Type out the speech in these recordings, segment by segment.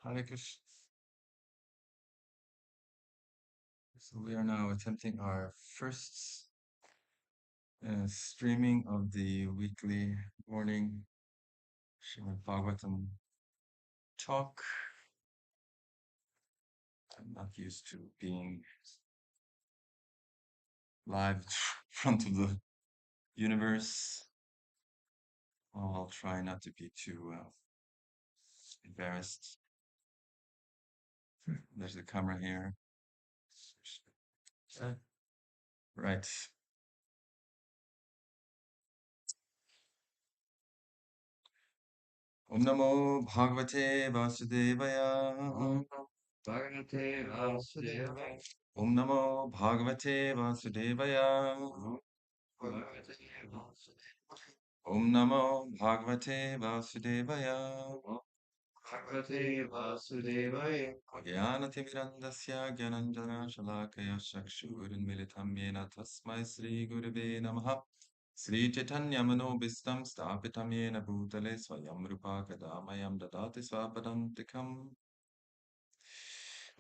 Hare Krishna. So we are now attempting our first streaming of the weekly morning Srimad Bhagavatam talk. I'm not used to being live in front of the universe. I'll try not to be too embarrassed. There's the camera here. Right. Om Namo Bhagavate Vasudevaya. Bhagavate Vasudevaya. Om Namo Bhagavate Vasudevaya. Bhagavate Vasudevaya. Om Namo Bhagavate Vasudevaya. Bhagavate Vasudevaya. Jnanatimidandasya Gyananjana Shalakaya Chakshurunmilitam Yena Tasmai Sri Gurave Namaha. Sri Chaitanya Manobhistam Sthapitam Yena Bhutale Swayam Rupa Kadamayam Dadati Swapadantikam.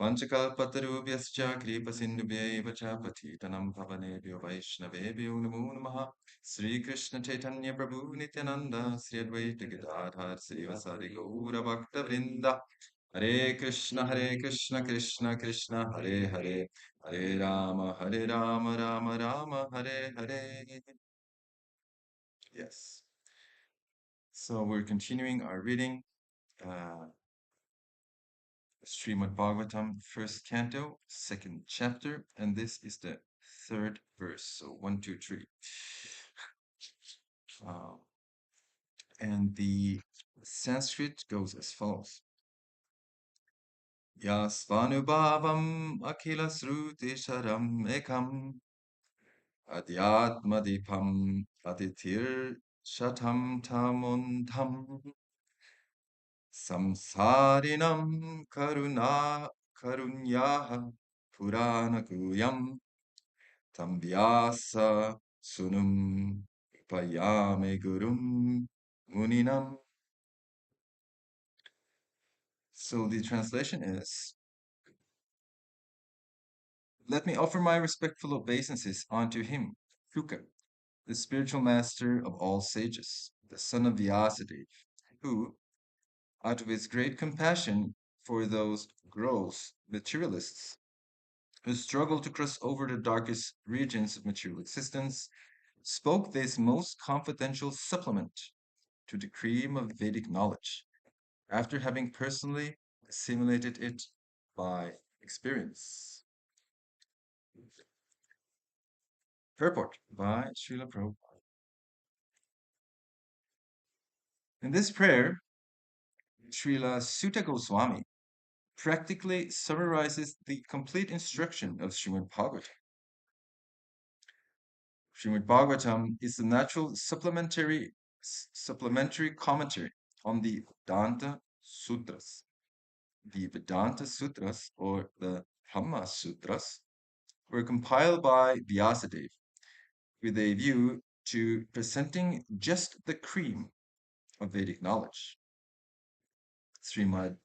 Vanchakalpatarubhyascha kripasindhubhyaiva cha patitanam pavanebhyo vaishnavebhyo namo namaha. Sri Krishna Chaitanya Prabhu Nityananda Sri Advaita Gadadhar Srivasadi Gaura Bhakta Vrinda. Hare Krishna Krishna Krishna Hare Hare Hare Rama Rama Rama Hare Hare. Yes. So we're continuing our reading. Srimad Bhagavatam, first canto, second chapter, and this is the third verse. So 1, 2, 3. And the Sanskrit goes as follows. Svānubhāvam akhila-śruti-sāram ekam adhyātma-dīpam atititīrṣatāṁ tamo ndham saṁsāriṇāṁ karuṇayāha purāṇa-guhyaṁ tam vyāsa-sūnum upayāmi guruṁ munīnām. So the translation is, let me offer my respectful obeisances unto him, Śuka, the spiritual master of all sages, the son of Vyāsadeva, who, out of his great compassion for those gross materialists who struggle to cross over the darkest regions of material existence, spoke this most confidential supplement to the cream of Vedic knowledge, after having personally assimilated it by experience. Purport by Srila Prabhupada. In this prayer, Srila Sutta Goswami practically summarizes the complete instruction of Srimad Bhagavatam. Srimad Bhagavatam is the natural supplementary commentary on the Vedanta Sutras. The Vedanta Sutras, or the Brahma Sutras, were compiled by Vyāsadeva with a view to presenting just the cream of Vedic knowledge. Srimad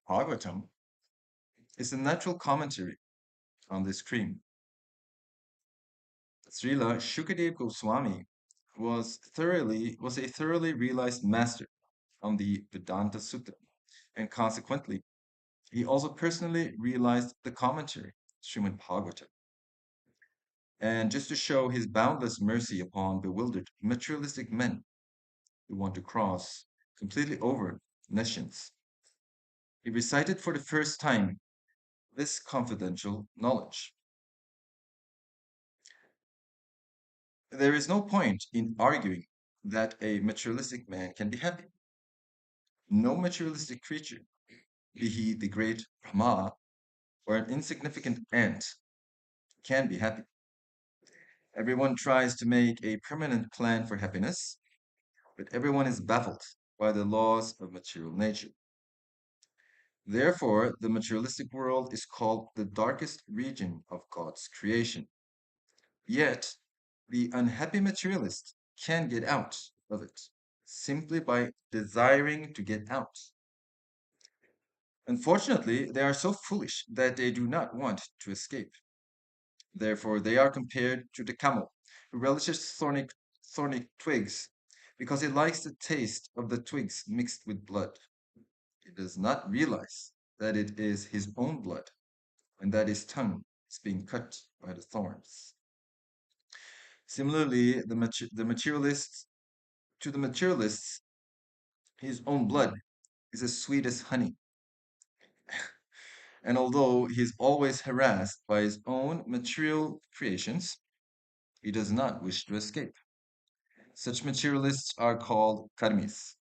Bhagavatam is a natural commentary on this cream. Srila Shukadeva Goswami was a thoroughly realized master on the Vedanta Sutra, and consequently, he also personally realized the commentary, Srimad Bhagavatam. And just to show his boundless mercy upon bewildered materialistic men who want to cross completely over nescience, he recited for the first time this confidential knowledge. There is no point in arguing that a materialistic man can be happy. No materialistic creature, be he the great Brahma or an insignificant ant, can be happy. Everyone tries to make a permanent plan for happiness, but everyone is baffled by the laws of material nature. Therefore, the materialistic world is called the darkest region of God's creation. Yet, the unhappy materialist can get out of it simply by desiring to get out. Unfortunately, they are so foolish that they do not want to escape. Therefore, they are compared to the camel, who relishes thorny twigs because he likes the taste of the twigs mixed with blood. He does not realize that it is his own blood and that his tongue is being cut by the thorns. Similarly, the materialists, to the materialists, his own blood is as sweet as honey. And although he is always harassed by his own material creations, he does not wish to escape. Such materialists are called karmis.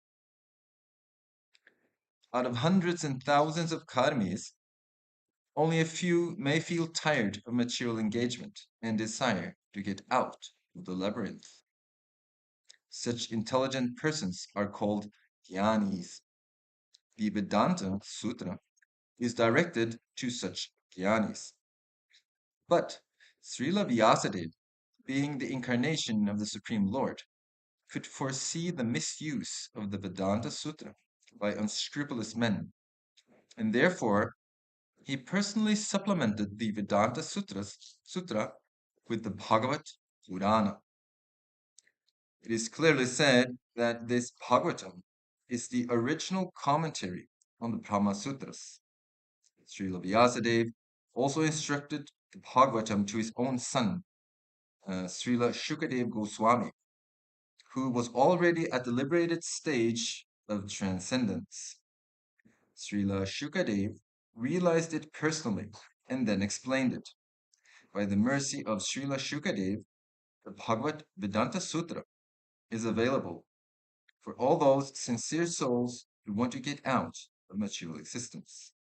Out of hundreds and thousands of karmis, only a few may feel tired of material engagement and desire to get out of the labyrinth. Such intelligent persons are called jnanis. The Vedanta Sutra is directed to such jnanis. But Srila Vyāsadeva, being the incarnation of the Supreme Lord, could foresee the misuse of the Vedanta Sutra by unscrupulous men, and therefore he personally supplemented the Vedanta Sutra with the Bhagavat Purāṇa. It is clearly said that this Bhagavatam is the original commentary on the Brahma Sutras. Srila Vyāsadeva also instructed the Bhagavatam to his own son, Srila Śukadeva Goswami, who was already at the liberated stage of transcendence. Srila Śukadeva realized it personally and then explained it. By the mercy of Srila Śukadeva, the Bhagavad Vedanta Sutra is available for all those sincere souls who want to get out of material existence.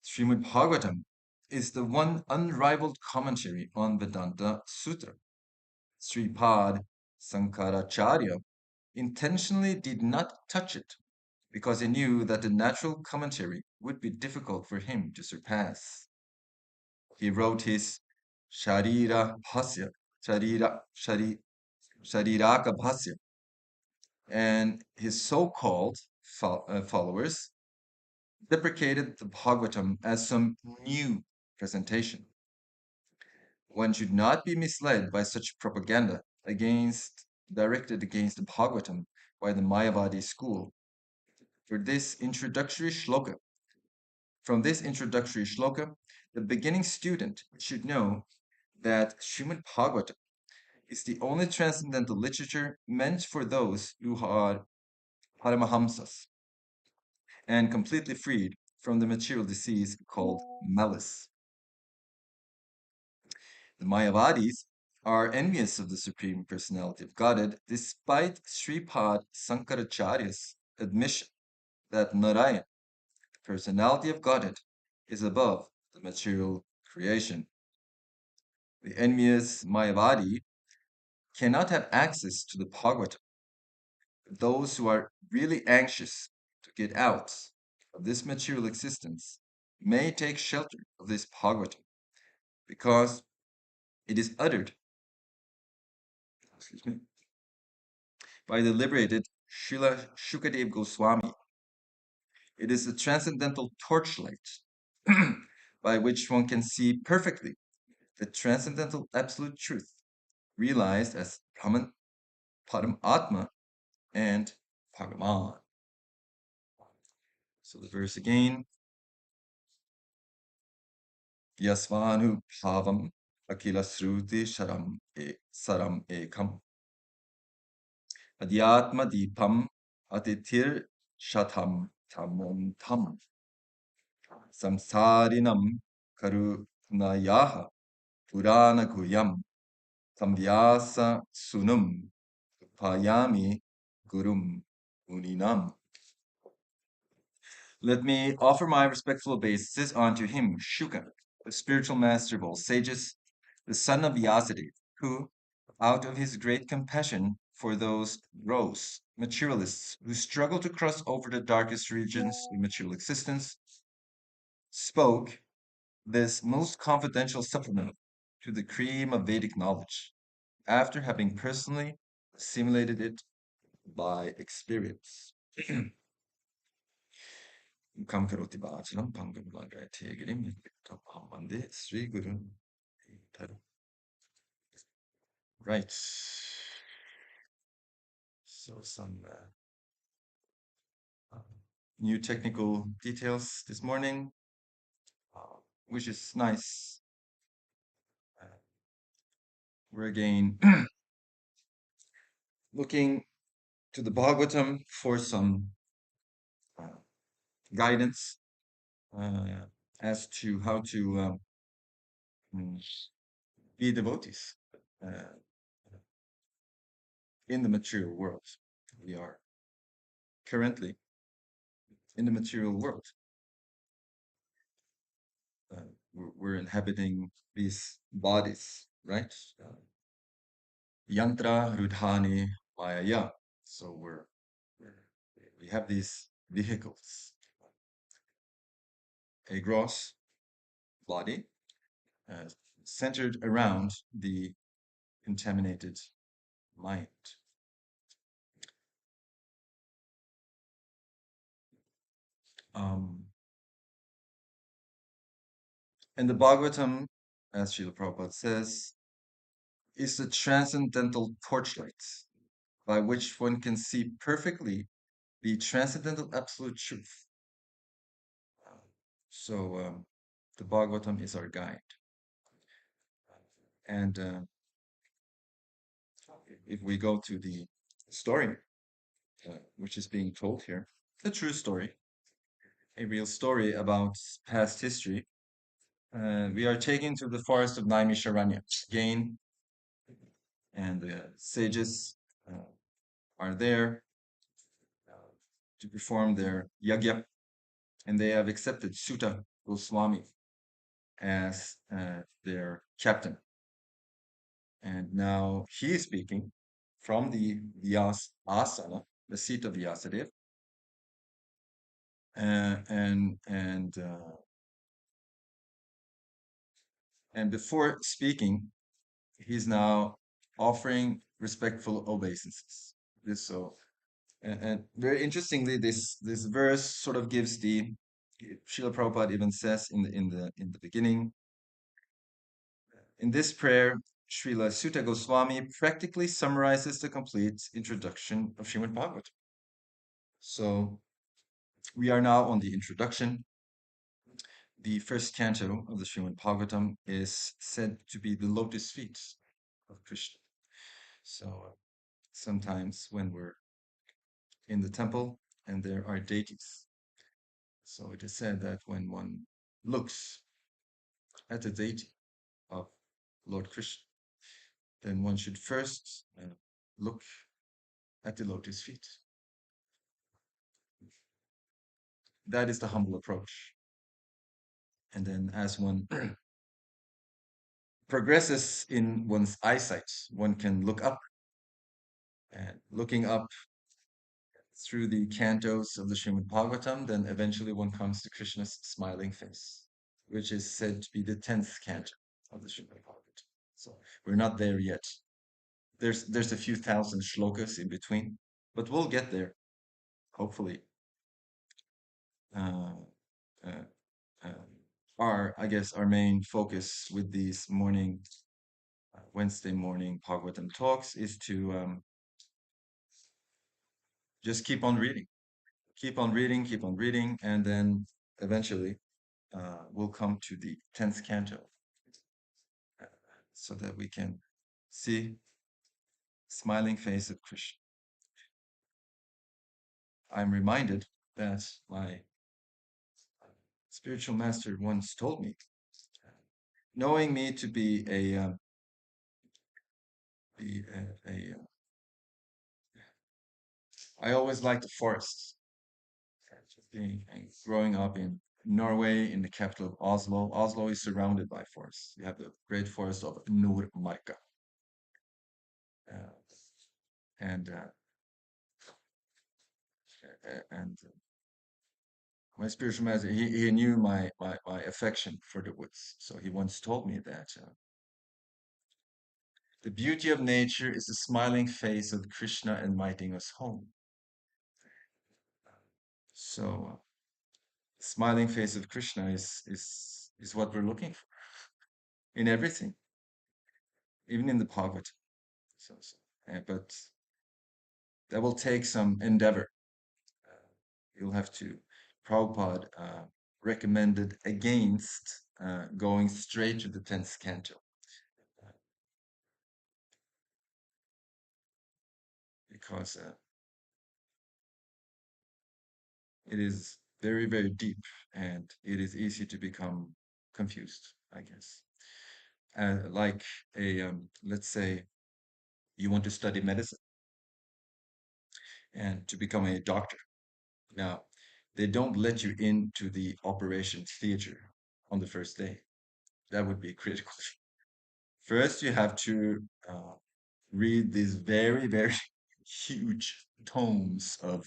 Srimad Bhagavatam is the one unrivaled commentary on Vedanta Sutra. Sripad Sankaracharya intentionally did not touch it because he knew that the natural commentary would be difficult for him to surpass. He wrote his Sharira Bhasya, Shariraka Bhasya, and his so-called followers deprecated the Bhagavatam as some new presentation. One should not be misled by such propaganda directed against the Bhagavatam by the Mayavadi school. From this introductory shloka, the beginning student should know that Srimad Bhagavatam is the only transcendental literature meant for those who are paramahamsas and completely freed from the material disease called malice. The Mayavadis are envious of the Supreme Personality of Godhead despite Sripad Sankaracharya's admission that Narayan, the Personality of Godhead, is above the material creation. The envious Mayavadi cannot have access to the Bhagavatam. Those who are really anxious to get out of this material existence may take shelter of this Bhagavatam because it is uttered by the liberated Srila Śukadeva Goswami. It is a transcendental torchlight by which one can see perfectly the transcendental absolute truth realized as Brahman, Paramatma, and Bhagavan. So the verse again. Svānubhāvam akhila-śruti-sāram ekam. Adhyātma-dīpam atititīrṣatāṁ tamo. Saṁsāriṇāṁ karuṇayāha purāṇa-guhyaṁ tam vyāsa-sūnum upayāmi guruṁ munīnām. Let me offer my respectful obeisances unto him, Śuka, the spiritual master of all sages, the son of Vyāsadeva, who, out of his great compassion for those gross materialists who struggle to cross over the darkest regions of material existence, spoke this most confidential supplement to the cream of Vedic knowledge, after having personally assimilated it by experience. ekam karoti vāchanam pangam lagayate girim aham vande Sri Guru. Right. So some new technical details this morning, which is nice. We're again looking to the Bhagavatam for some guidance as to how to be devotees in the material world. We are currently in the material world. We're inhabiting these bodies, right? Yantra rudhani mayaya. So we have these vehicles, a gross body centered around the contaminated mind. And the Bhagavatam, as Srila Prabhupada says, is the transcendental torchlight by which one can see perfectly the transcendental absolute truth. So the Bhagavatam is our guide. And if we go to the story, which is being told here, a true story, a real story about past history, we are taken to the forest of Naimisharanya again, and the sages are there to perform their yajna, and they have accepted Sutta Goswami as their captain. And now he is speaking from the Vyāsa-asana, the seat of Vyāsadeva. And before speaking, he's now offering respectful obeisances. And very interestingly, this verse sort of gives the Srila Prabhupada even says in the beginning, in this prayer, Srila Sutta Goswami practically summarizes the complete introduction of Srimad Bhagavatam. So we are now on the introduction. The first canto of the Srimad Bhagavatam is said to be the lotus feet of Krishna. So sometimes when we're in the temple and there are deities, so it is said that when one looks at the deity of Lord Krishna, then one should first look at the lotus feet. That is the humble approach. And then as one progresses in one's eyesight, one can look up. And looking up through the cantos of the Srimad Bhagavatam, then eventually one comes to Krishna's smiling face, which is said to be the 10th canto of the Srimad Bhagavatam. So we're not there yet. There's a few thousand shlokas in between, but we'll get there, hopefully. I guess our main focus with these Wednesday morning Bhagavatam talks is to just keep on reading, and then eventually we'll come to the 10th canto so that we can see smiling face of Krishna. I'm reminded that my spiritual master once told me, knowing me to be I always liked the forests. Growing up in Norway, in the capital of Oslo. Oslo is surrounded by forests. You have the great forest of Nordmarka. And my spiritual master, he knew my affection for the woods. So he once told me that the beauty of nature is the smiling face of Krishna inviting us home. So smiling face of Krishna is what we're looking for in everything, even in the Bhagavatam. But that will take some endeavor. You'll have to. Prabhupada recommended against going straight to the 10th canto because it is very, very deep and it is easy to become confused, I guess. Like let's say you want to study medicine and to become a doctor. Now, they don't let you into the operation theater on the first day. That would be critical. First, you have to read these very, very huge tomes of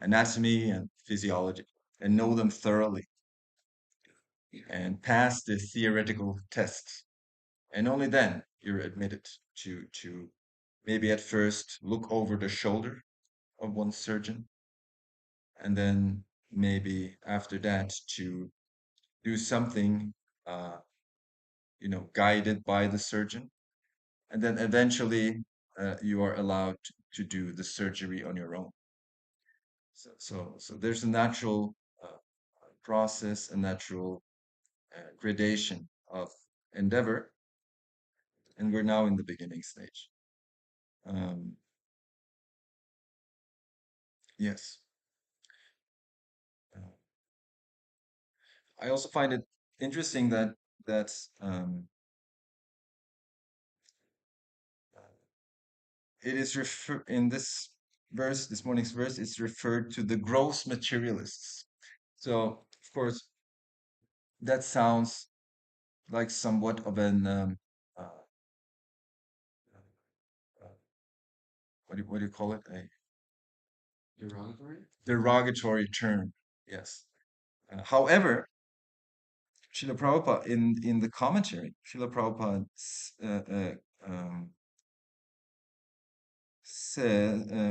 anatomy and physiology and know them thoroughly and pass the theoretical tests. And only then you're admitted to maybe at first look over the shoulder of one surgeon and then maybe after that to do something uh, guided by the surgeon, and then eventually you are allowed to do the surgery on your own. So there's a natural process, a natural gradation of endeavor, and we're now in the beginning stage. Um, yes. Uh, I also find it interesting that it is refer in this verse, this morning's verse, it's referred to the gross materialists. So, of course, that sounds like somewhat of an uh, uh, what do you call it? A Derogatory? derogatory term. Yes. However, Srila Prabhupada in the commentary, Srila Prabhupada um,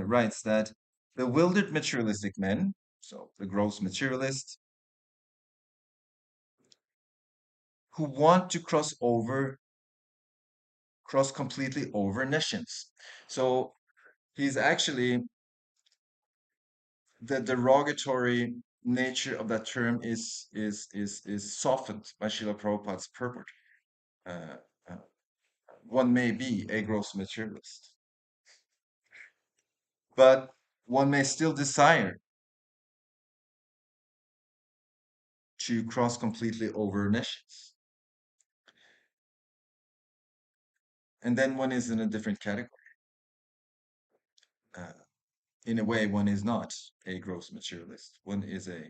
writes that the wildered materialistic men, so the gross materialists, who want to cross completely over nescience. So he's actually the derogatory nature of that term is softened by Srila Prabhupada's purport. Uh, uh, one may be a gross materialist, but one may still desire to cross completely over nescience. And then one is in a different category. Uh, in a way, one is not a gross materialist. One is a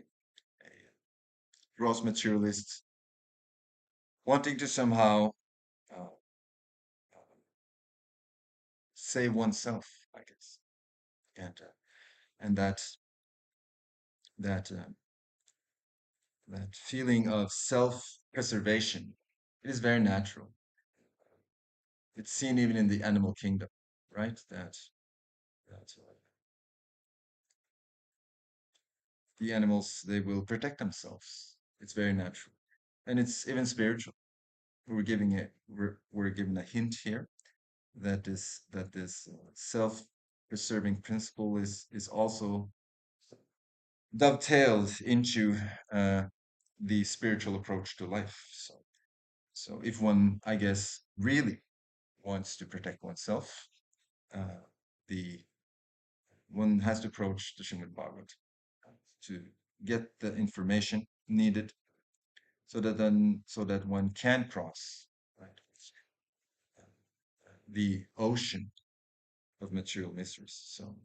gross materialist wanting to somehow uh, save oneself, I guess, and that that feeling of self-preservation, it is very natural. It's seen even in the animal kingdom, right? That the animals they will protect themselves. It's very natural, and it's even spiritual. We're given a hint here that this self-preserving principle is also dovetailed into the spiritual approach to life. So if one, I guess, really wants to protect oneself, uh, the one has to approach the Srimad Bhagavatam to get the information needed so that one can cross, right, the ocean of material miseries. So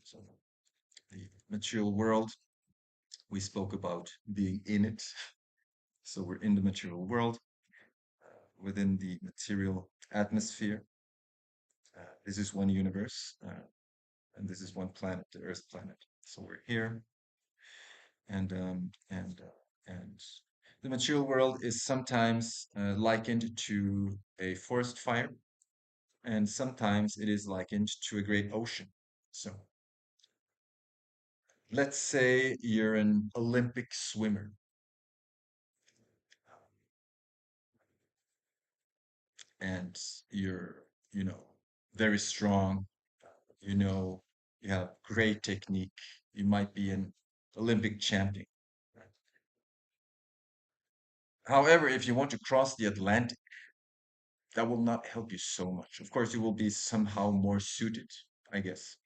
the material world, we spoke about being in it. So we're in the material world, within the material atmosphere. This is one universe, and this is one planet, the Earth planet. So we're here, and the material world is sometimes likened to a forest fire, and sometimes it is likened to a great ocean. So let's say you're an Olympic swimmer, and you're, very strong, you know, you have great technique, you might be an Olympic champion. Right? However, if you want to cross the Atlantic, that will not help you so much. Of course, you will be somehow more suited, I guess,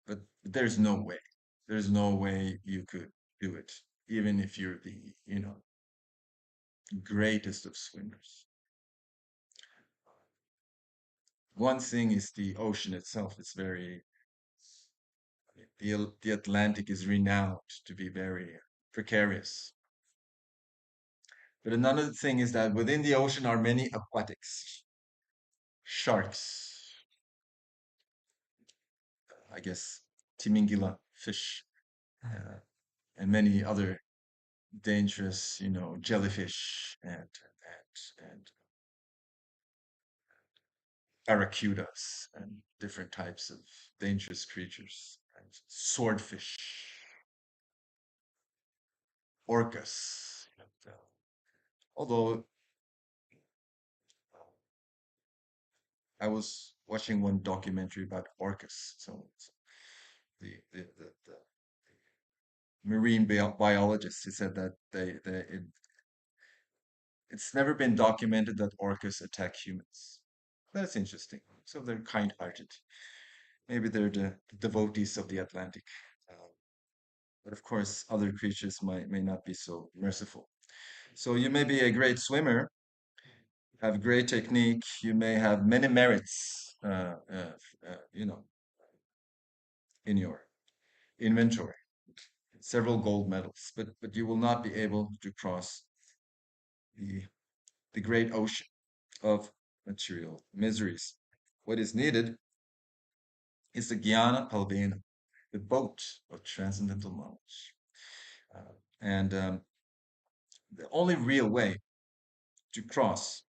but there's no way. There's no way you could do it, even if you're the, greatest of swimmers. One thing is the ocean itself. It's very, the Atlantic is renowned to be very precarious. But another thing is that within the ocean are many aquatics, sharks, I guess, timingila fish, uh, and many other dangerous, jellyfish and barracudas and different types of dangerous creatures, and swordfish, orcas. Although I was watching one documentary about orcas, so the marine biologist, he said that it's never been documented that orcas attack humans. That's interesting. So they're kind-hearted. Maybe they're the devotees of the Atlantic. Uh, but of course, other creatures may not be so merciful. So you may be a great swimmer, have great technique. You may have many merits, in your inventory, several gold medals, but you will not be able to cross the the great ocean of material miseries. What is needed is the jnana palvena, the boat of transcendental knowledge. And the only real way to cross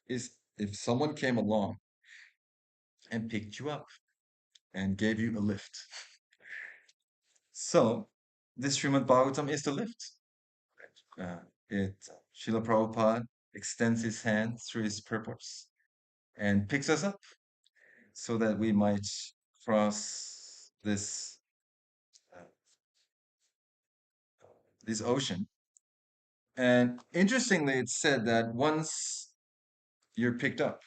is if someone came along and picked you up and gave you a lift. So, this Srimad Bhagavatam is the lift. Uh, Srila Prabhupada extends his hand through his purports and picks us up so that we might cross uh, this ocean. And interestingly, it's said that once you're picked up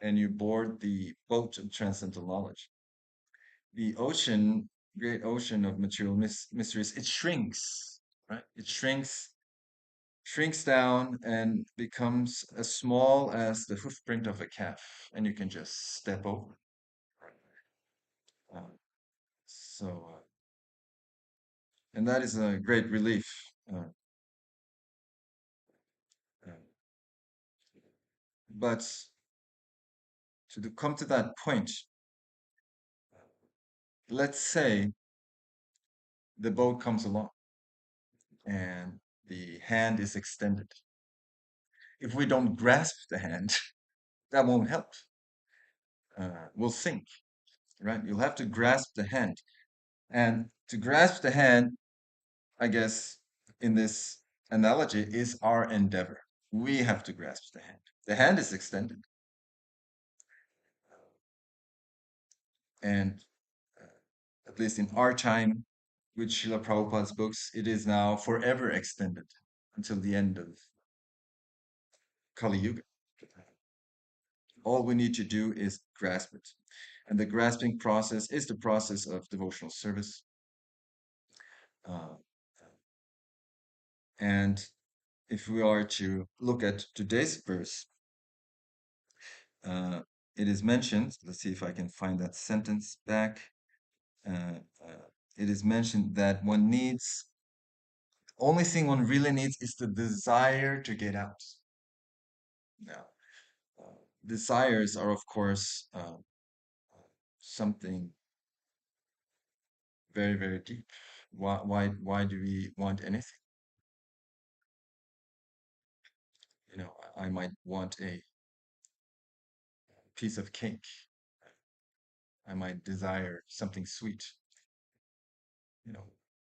and you board the boat of transcendental knowledge, the ocean, great ocean of material mysteries, it shrinks, right? It shrinks down and becomes as small as the hoofprint of a calf, and you can just step over. Uh, so, and that is a great relief. Uh, uh, but come to that point, let's say the boat comes along and the hand is extended. If we don't grasp the hand, that won't help. We'll sink, right? You'll have to grasp the hand. And to grasp the hand, I guess, in this analogy, is our endeavor. We have to grasp the hand. The hand is extended. And at least in our time, with Srila Prabhupada's books, it is now forever extended until the end of Kali Yuga. All we need to do is grasp it. And the grasping process is the process of devotional service. Uh, and if we are to look at today's verse, uh, it is mentioned, let's see if I can find that sentence back. Uh, it is mentioned that only thing one really needs is the desire to get out. Now, desires are, of course, something very, very deep. Why do we want anything? I might want a piece of cake. I might desire something sweet.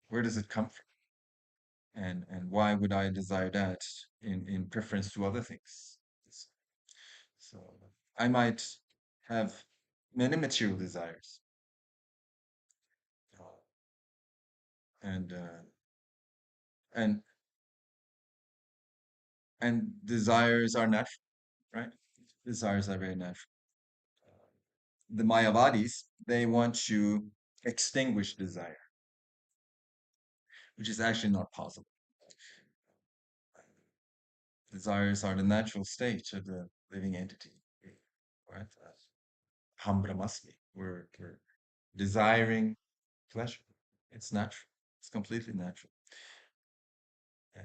Where does it come from? And why would I desire that in preference to other things? So I might have many material desires, and and desires are natural, right? Desires are very natural. The Mayavadis, they want to extinguish desire, which is actually not possible. Desires are the natural state of the living entity, right? Ham brahmasmi. We're desiring pleasure. It's natural. It's completely natural.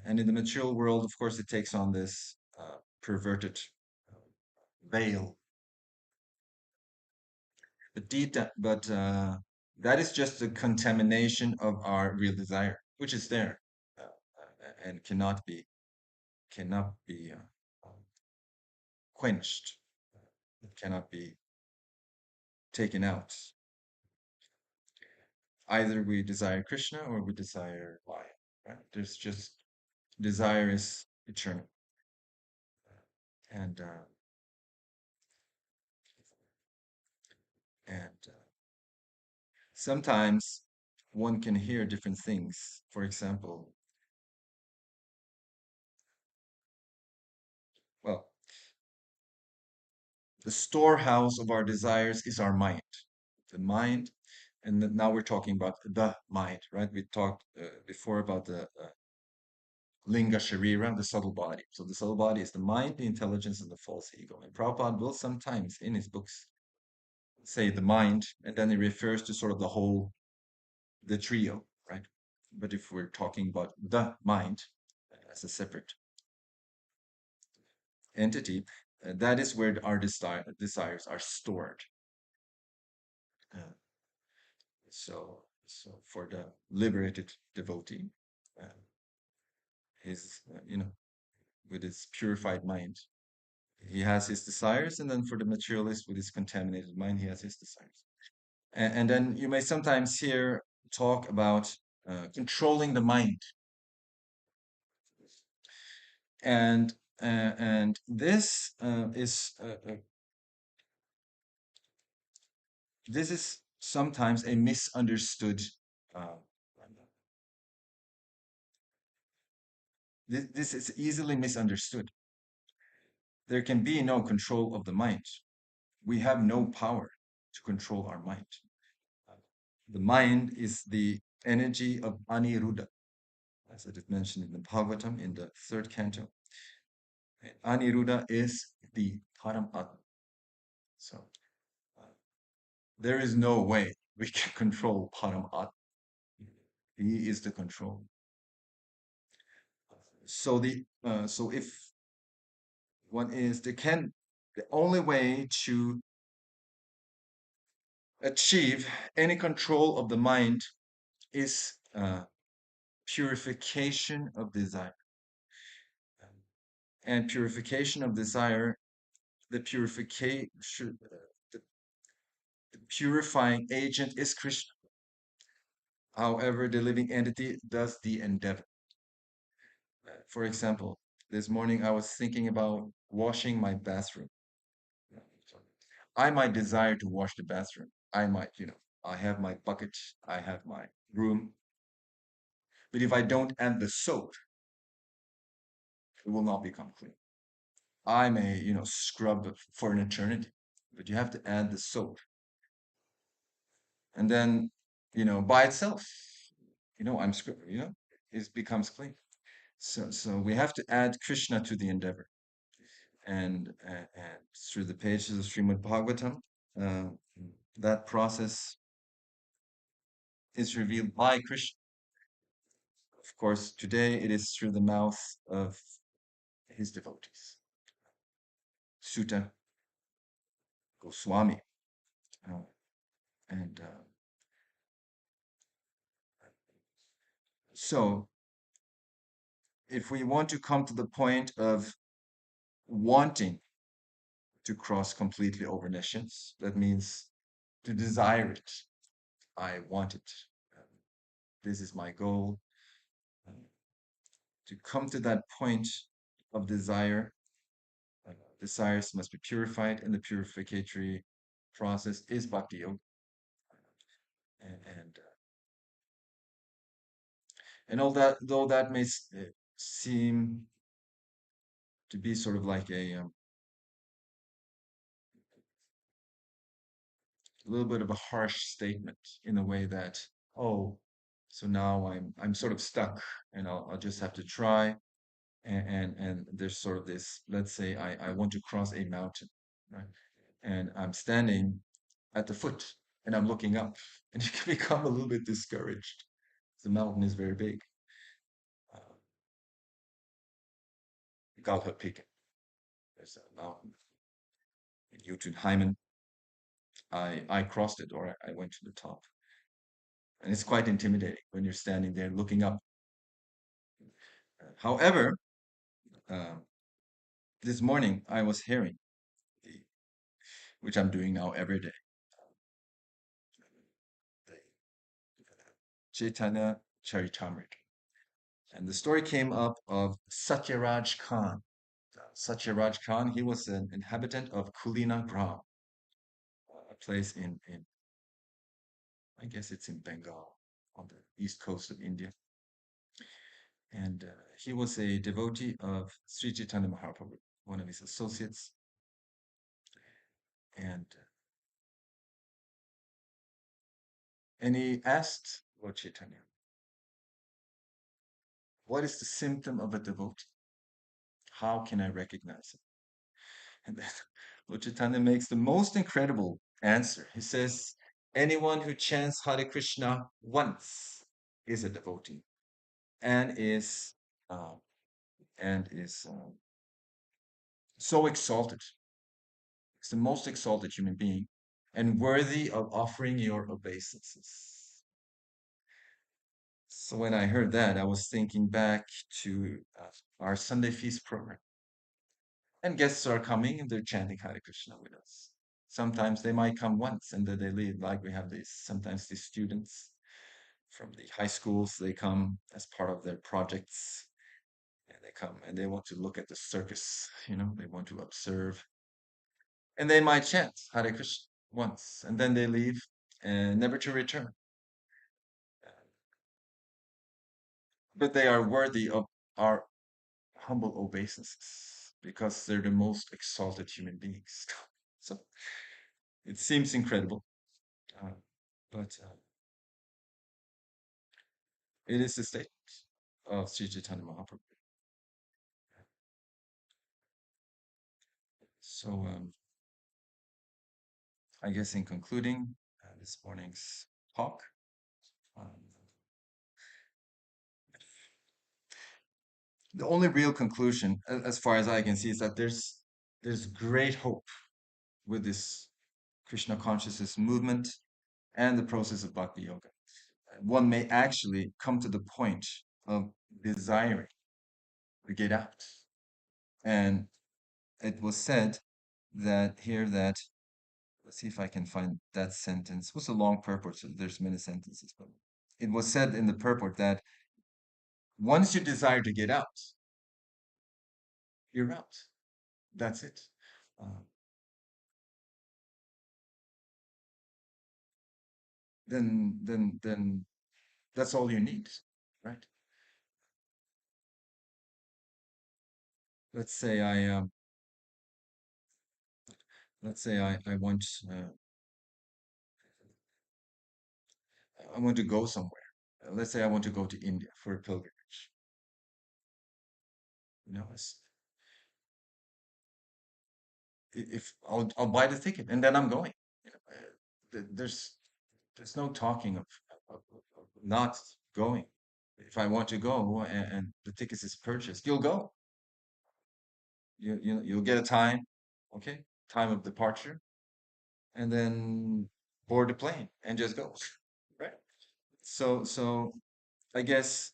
And in the material world, of course, it takes on this perverted veil. But that is just a contamination of our real desire, which is there and cannot be quenched. It cannot be taken out. Either we desire Krishna or we desire Maya. Right? There's just desire is eternal, and uh, and sometimes one can hear different things. For example, well, the storehouse of our desires is our mind. The mind, and now we're talking about the mind, right? We talked before about the linga sharira, the subtle body. So the subtle body is the mind, the intelligence, and the false ego. And Prabhupada will sometimes in his books say the mind, and then he refers to sort of the trio, right? But if we're talking about the mind as a separate entity, that is where our desires are stored. Uh, so for the liberated devotee, uh, his, with his purified mind, he has his desires, and then for the materialist with his contaminated mind, he has his desires. And then you may sometimes hear talk about controlling the mind, and this is sometimes a misunderstood. Uh, this is easily misunderstood. There can be no control of the mind. We have no power to control our mind. The mind is the energy of Aniruddha, as it is mentioned in the Bhagavatam in the third canto. Aniruddha is the Paramatma. So there is no way we can control Paramatma. He is the control. So if the only way to achieve any control of the mind is purification of desire. And purification of desire, the purification, the purifying agent is Krishna. However, the living entity does the endeavor. For example, this morning I was thinking about washing my bathroom. I might desire to wash the bathroom. I might, I have my bucket, I have my broom. But if I don't add the soap, it will not become clean. I may, scrub for an eternity, but you have to add the soap. And then, by itself, I'm scrubbing, it becomes clean. So we have to add Krishna to the endeavor. And through the pages of Srimad Bhagavatam, uh, that process is revealed by Krishna. Of course, today it is through the mouth of his devotees. Sutta Goswami. Uh, and so, if we want to come to the point of wanting to cross completely over nescience, that means to desire it. I want it. This is my goal. To come to that point of desire, desires must be purified, and the purificatory process is bhakti yoga. And and all that, though that may seem to be sort of like a little bit of a harsh statement in a way that, oh, so now I'm sort of stuck, and I'll just have to try. And there's sort of this, let's say I want to cross a mountain, right? And I'm standing at the foot and I'm looking up, and you can become a little bit discouraged. The mountain is very big. Uh, Galha Peak, there's a mountain in Jotunheimen. I crossed it, or I went to the top, and it's quite intimidating when you're standing there looking up. However, uh, this morning I was hearing, the, which I'm doing now every day, the Chaitanya Charitamrita. And the story came up of Satyaraj Khan. Satyaraj Khan, he was an inhabitant of Kulina, a place in, I guess it's in Bengal, on the east coast of India. And he was a devotee of Sri Chaitanya Mahaprabhu, one of his associates. And he asked Lord Chaitanya, what is the symptom of a devotee? How can I recognize it? And then Lord Chaitanya makes the most incredible answer. He says, anyone who chants Hare Krishna once is a devotee, and is uh, so exalted. It's the most exalted human being, and worthy of offering your obeisances. So when I heard that, I was thinking back to our Sunday feast program. And guests are coming and they're chanting Hare Krishna with us. Sometimes they might come once and then they leave. Like we have these, sometimes these students from the high schools, they come as part of their projects, and they come and they want to look at the circus, they want to observe. And they might chant Hare Krishna once and then they leave and never to return. But they are worthy of our humble obeisances because they're the most exalted human beings. So it seems incredible, uh, but it is the statement of Sri Chaitanya Mahaprabhu. So I guess in concluding this morning's talk, um, the only real conclusion, as far as I can see, is that there's great hope with this Krishna consciousness movement and the process of Bhakti Yoga. One may actually come to the point of desiring to get out. And it was said that here that, let's see if I can find that sentence. It was a long purport, so there's many sentences, but it was said in the purport that once you desire to get out, you're out. That's it. Uh, then that's all you need, right? Let's say I want I want to go somewhere. Let's say I want to go to India for a pilgrimage. You know, if I'll buy the ticket and then I'm going. There's no talking of not going. If I want to go and the tickets is purchased, you'll go. You'll get a time, okay, time of departure, and then board the plane and just go, right? So I guess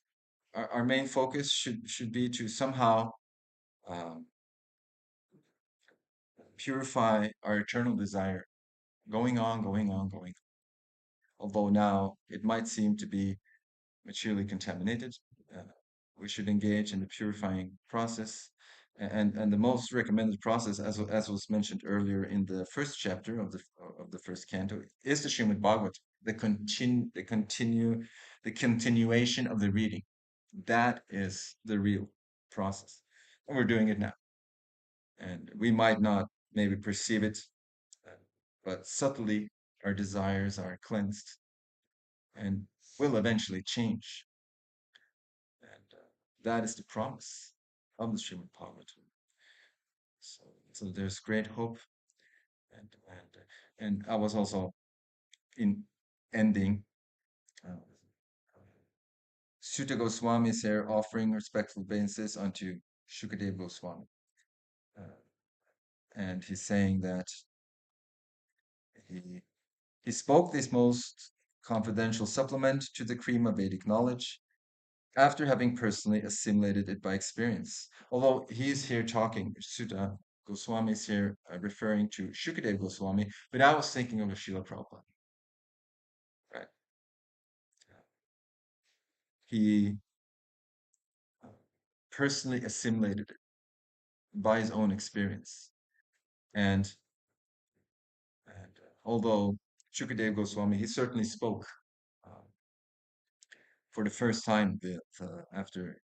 our main focus should be to somehow um, purify our eternal desire, going on, going on, going on. Although now it might seem to be materially contaminated, uh, we should engage in the purifying process And the most recommended process, as was mentioned earlier in the first chapter of the first canto, is the Srimad Bhagavatam, the continuation of the reading. That is the real process, and we're doing it now. And we might not maybe perceive it, uh, but subtly our desires are cleansed and will eventually change. And that is the promise of the Srimad Bhagavatam. So there's great hope, and I was also in ending. Uh, Sutta Goswami is here offering respectful obeisances unto Shukadeva Goswami, uh, and he's saying that he he spoke this most confidential supplement to the cream of Vedic knowledge after having personally assimilated it by experience. Although he is here talking, Sutta Goswami is here referring to Shukadeva Goswami, but I was thinking of Srila Prabhupada, right? He personally assimilated it by his own experience. And, although Shukadeva Goswami, he certainly spoke uh, for the first time after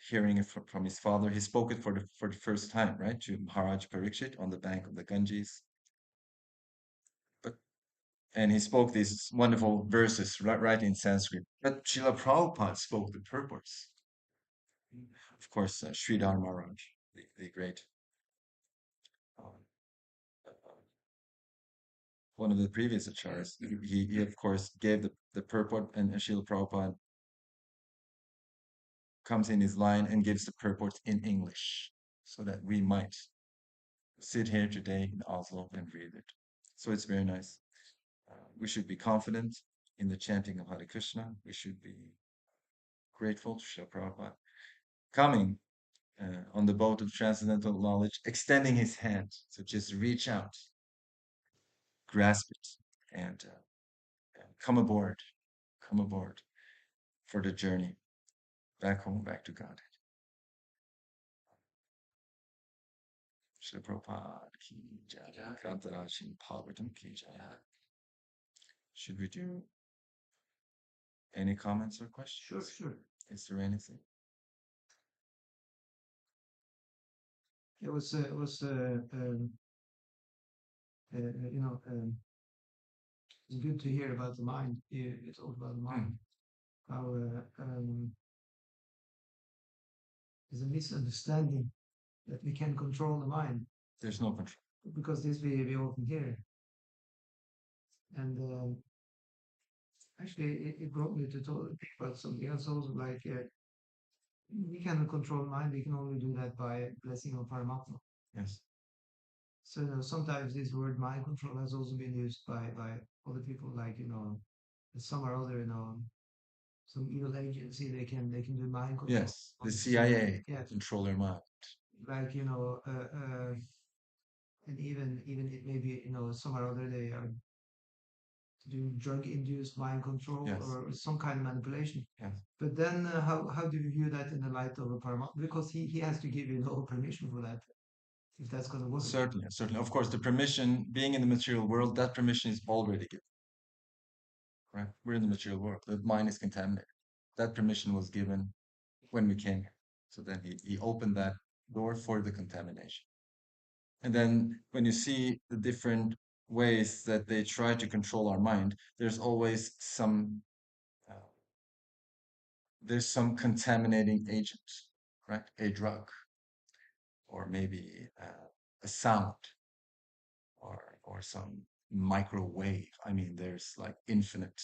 hearing it from his father. He spoke it for the first time, right, to Maharaj Parikshit on the bank of the Ganges. But and he spoke these wonderful verses right in Sanskrit. But Srila Prabhupada spoke the purports. Of course, Sridhar Maharaj, the great um, one of the previous acharyas, he of course gave the purport, and Srila Prabhupada comes in his line and gives the purport in English so that we might sit here today in Oslo and read it. So it's very nice. We should be confident in the chanting of Hare Krishna. We should be grateful to Srila Prabhupada coming on the boat of transcendental knowledge, extending his hand. So just reach out, grasp it, and come aboard for the journey back home, back to God. Srila Prabhupada ki jai, Grantaraj Bhagavatam ki jai. Should we do any comments or questions? Sure. Is there anything? It was it's good to hear about the mind. It's all about the mind. How there's a misunderstanding that we can control the mind There's no control. because this we often hear. And actually, it brought me to think about something else also. Like we cannot control mind. We can only do that by blessing of Paramatma. Yes. So sometimes this word mind control has also been used by other people, like some or other some evil agency. They can do mind control. Yes. The CIA Yeah. control your mind. Like and even it may be some or other they are do drug induced mind control Yes. or some kind of manipulation. Yes. But then how do you view that in the light of a Paramatma? Because he has to give you permission for that, if that's going to work. Certainly, certainly. Of course, the permission, being in the material world, that permission is already given. Right? We're in the material world. The mind is contaminated. That permission was given when we came here. So then he opened that door for the contamination. And then when you see the different ways that they try to control our mind, there's always some contaminating agent, right? A drug, or maybe a sound, or some microwave. I mean, there's like infinite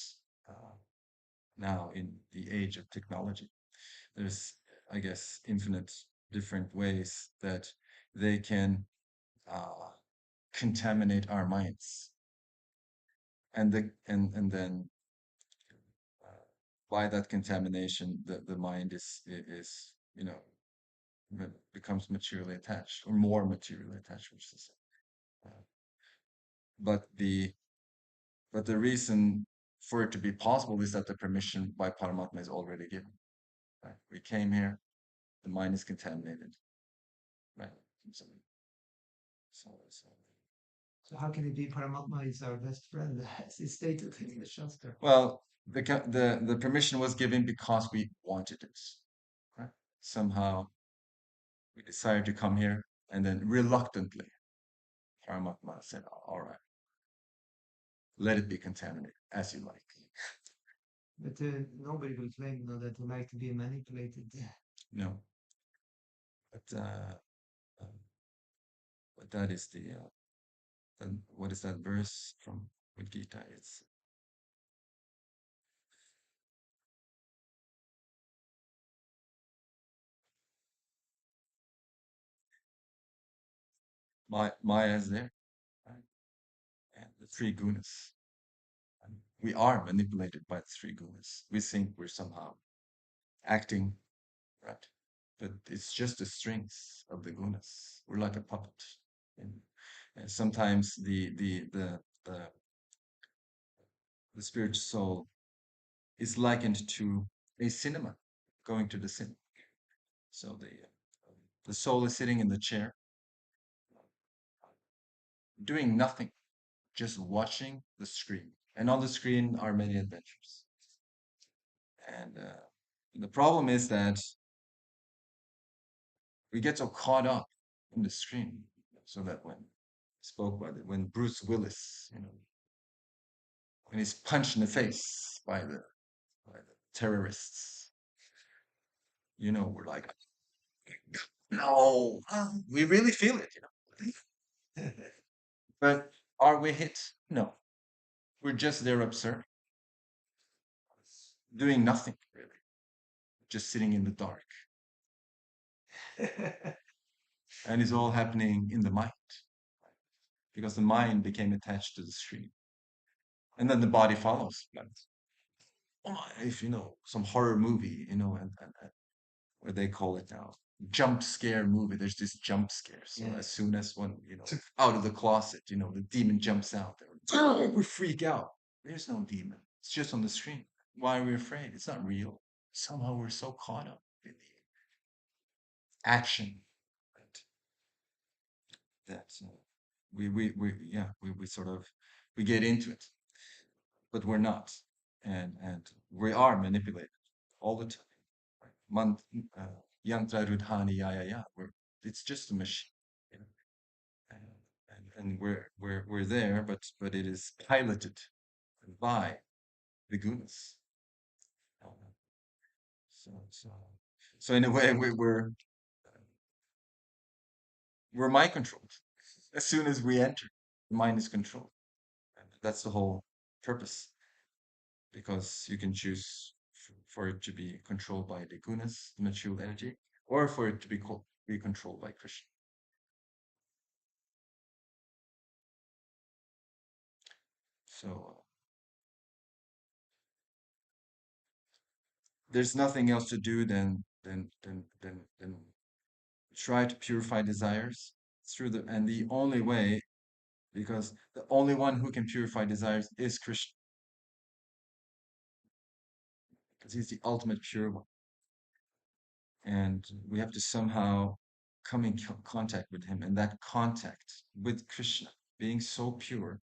now in the age of technology. There's, I guess, infinite different ways that they can contaminate our minds, and then by that contamination, the mind is becomes materially attached, or more materially attached, which is but the reason for it to be possible is that the permission by Paramatma is already given. Right? We came here, the mind is contaminated. Right? So, so, so. So how can it be Paramatma is our best friend, as is stated in the Shastra? Well, the permission was given because we wanted it. Right? Somehow we decided to come here, and then reluctantly, Paramatma said, "All right, let it be contaminated as you like." But nobody will claim that they like to be manipulated. No, but that is what is that verse from with Gita? It's Maya is there, right? And the three gunas. And we are manipulated by the three gunas. We think we're somehow acting, right? But it's just the strings of the gunas. We're like a puppet. And sometimes the spiritual soul is likened to a cinema, going to the cinema. So the soul is sitting in the chair, doing nothing, just watching the screen. And on the screen are many adventures. And the problem is that we get so caught up in the screen, so that when Bruce Willis, when he's punched in the face by the terrorists, we're like, no, we really feel it. But are we hit? No, we're just there observing, doing nothing really, just sitting in the dark. And it's all happening in the mind, because the mind became attached to the screen. And then the body follows. If some horror movie, and what they call it now, jump scare movie. There's this jump scare. So as soon as one, out of the closet, the demon jumps out there. We freak out. There's no demon. It's just on the screen. Why are we afraid? It's not real. Somehow we're so caught up in the action, right, that we sort of we get into it, but we're not, and we are manipulated all the time. Right? Yantra rudhani ya. It's just a machine, you know? and we're there, but it is piloted by the gunas. So in a way we're mind controlled. As soon as we enter, the mind is controlled. And that's the whole purpose, because you can choose for it to be controlled by the gunas, the material energy, or for it to be controlled by Krishna. So there's nothing else to do than try to purify desires and the only way, because the only one who can purify desires is Krishna, because he's the ultimate pure one. And we have to somehow come in contact with him, and that contact with Krishna, being so pure,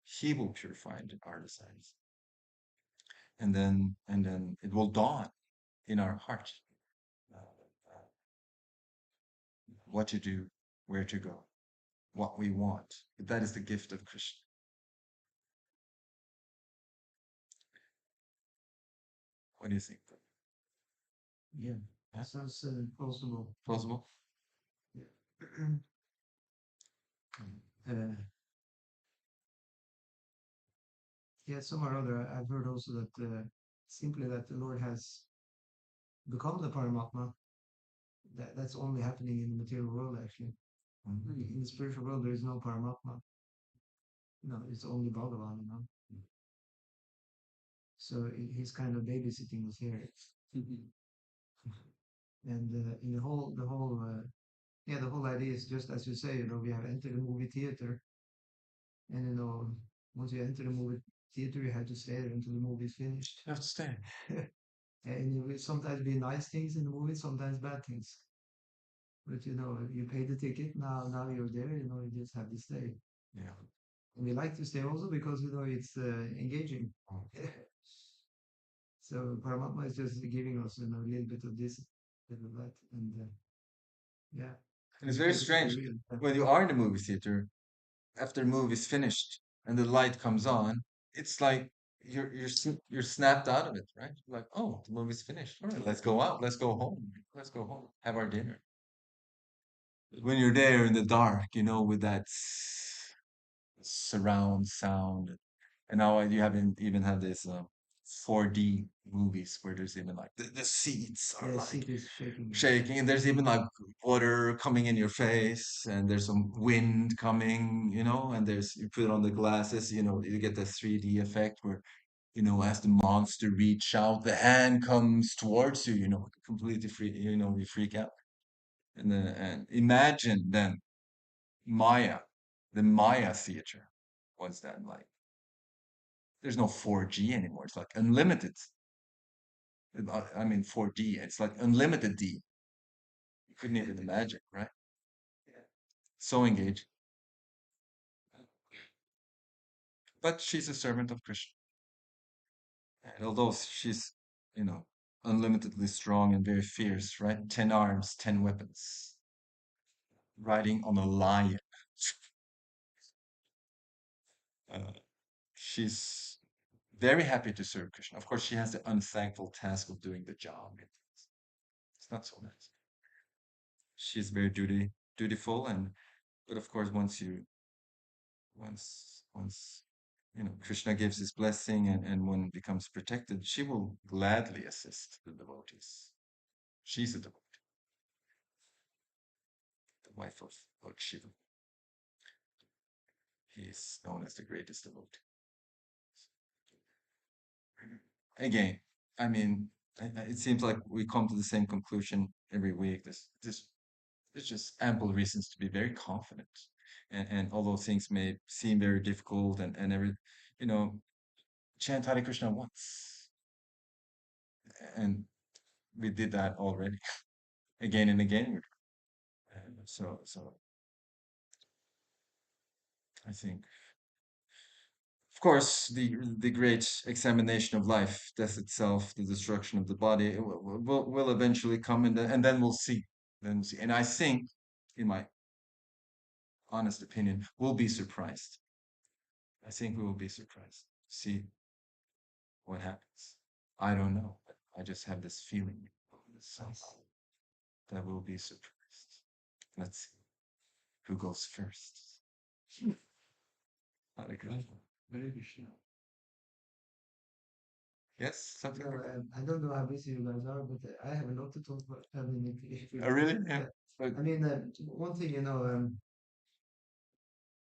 he will purify our desires. And then it will dawn in our heart what to do, where to go, what we want. That is the gift of Krishna. What do you think? Yeah, that sounds plausible. Plausible? Yeah. Yeah, some or other. I've heard also that simply that the Lord has become the Paramatma. That's only happening in the material world, actually. In the spiritual world, there is no Paramatma. It's only Bhagavan. So he's kind of babysitting us here. And in the whole idea is just as you say. We have entered the movie theater, and once you enter the movie theater, you have to stay there until the movie is finished. You have to stay. And it will sometimes be nice things in the movie, sometimes bad things. But you pay the ticket, now you're there, you just have to stay. Yeah. And we like to stay also because it's engaging. Oh. So Paramatma is just giving us a little bit of this, little of that, and yeah. And it's very Because strange real. when you are in the movie theater, after the movie is finished and the light comes on, it's like you're snapped out of it, right? Like, oh, the movie's finished. All right, let's go out. Let's go home. Let's go home. Have our dinner. When you're there in the dark, with that surround sound, and now you haven't even have this 4D movies where there's even like the seats are The like seat is shaking. shaking, and there's even like water coming in your face, and there's some wind coming, and you put on the glasses, you get the 3D effect where, as the monster reach out, the hand comes towards you, completely free, you freak out. And imagine then Maya, the Maya theater was then like, there's no 4G anymore. It's like unlimited. I mean 4D. It's like unlimited D. You couldn't even imagine, right? So engaged. But she's a servant of Krishna. And although she's, unlimitedly strong and very fierce, right? 10 arms, 10 weapons. Riding on a lion. She's very happy to serve Krishna. Of course, she has the unthankful task of doing the job. It's not so nice. She's very dutiful, but of course, once Krishna gives his blessing and one becomes protected, she will gladly assist the devotees. She's a devotee, the wife of Lord Shiva. He is known as the greatest devotee. Again, I mean, it seems like we come to the same conclusion every week. There's just ample reasons to be very confident. And although things may seem very difficult and chant Hare Krishna once. And we did that already, again and again. So I think, of course, the great examination of life, death itself, the destruction of the body, it will eventually come, and then we'll see. And I think, in my honest opinion, we'll be surprised. I think we will be surprised. See what happens. I don't know, but I just have this feeling, this sense that we'll be surprised. Let's see who goes first. Hare Krishna. Hare Krishna. Yes, something like that. I don't know how busy you guys are, but I have a lot to talk about. I mean, if you Oh, really? Yeah. I mean, one thing,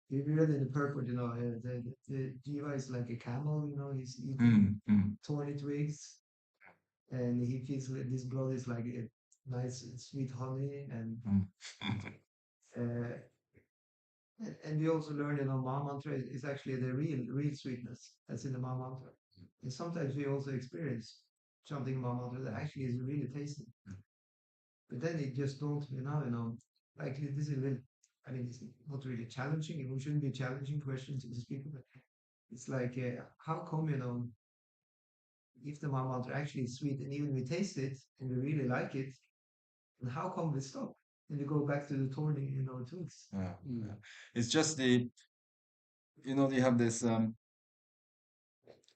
if you read in the purport, the jiva is like a camel, he's eating thorny twigs, and he feels like this blood is like a nice sweet honey, and uh, and we also learn, Maha Mantra is actually the real sweetness that's in the Maha Mantra. And sometimes we also experience chanting Maha Mantra that actually is really tasty. But then it just don't, like this is really, I mean, it's not really challenging. It shouldn't be a challenging question to these people, but it's like, how come, if the Maha Mantra actually is sweet and even we taste it and we really like it, and how come we stop? And we go back to the thorny, twigs. Yeah. It's just you have this,